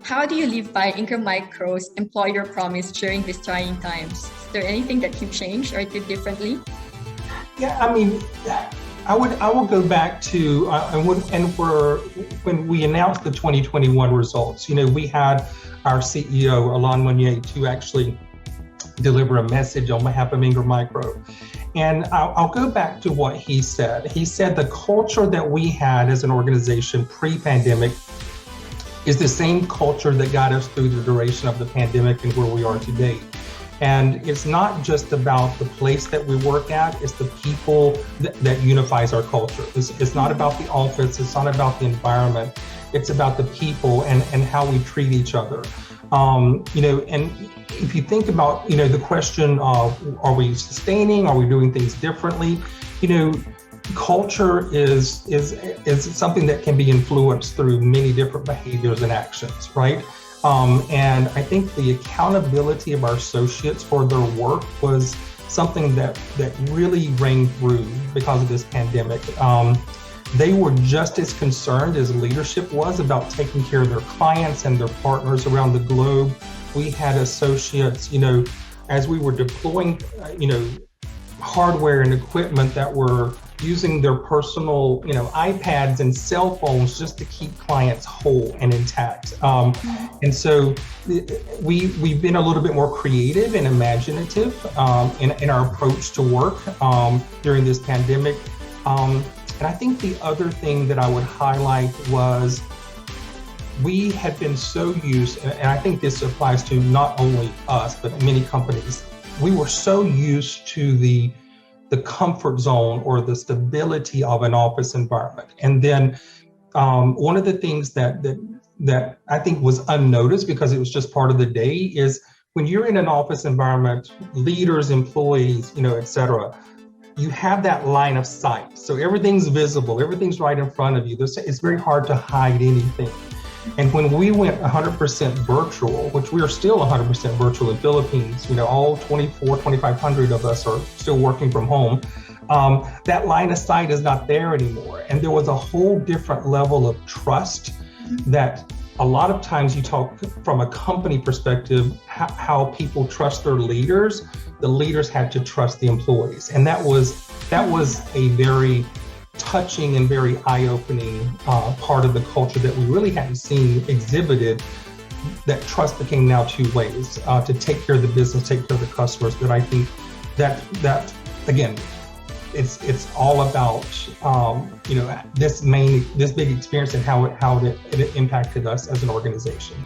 how do you live by Ingram Micro's employer promise during these trying times? Is there anything that you've changed or did differently? Yeah, I mean, I will go back to when we announced the 2021 results. We had our CEO Alain Monie to actually deliver a message on behalf of Ingram Micro. And I'll go back to what he said. He said the culture that we had as an organization pre-pandemic is the same culture that got us through the duration of the pandemic and where we are today. And it's not just about the place that we work at, it's the people that unifies our culture. It's not about the office, it's not about the environment, it's about the people and how we treat each other. And if you think about, the question of, are we sustaining, are we doing things differently? Culture is something that can be influenced through many different behaviors and actions, right? And I think the accountability of our associates for their work was something that really rang through because of this pandemic. They were just as concerned as leadership was about taking care of their clients and their partners around the globe. We had associates, as we were deploying, hardware and equipment that were using their personal, iPads and cell phones just to keep clients whole and intact. And so we've been a little bit more creative and imaginative in our approach to work during this pandemic. And I think the other thing that I would highlight was we had been so used, and I think this applies to not only us, but many companies, we were so used to the comfort zone or the stability of an office environment. And then one of the things that I think was unnoticed because it was just part of the day is when you're in an office environment, leaders, employees, et cetera, you have that line of sight. So everything's visible, everything's right in front of you. It's very hard to hide anything. And when we went 100% virtual, which we are still 100% virtual in the Philippines, all 2,500 of us are still working from home, that line of sight is not there anymore. And there was a whole different level of trust that a lot of times you talk from a company perspective, how people trust their leaders, the leaders had to trust the employees. And that was a very touching and very eye-opening part of the culture that we really hadn't seen exhibited. That trust became now two ways to take care of the business, take care of the customers. But I think that again, it's all about this big experience and how it impacted us as an organization.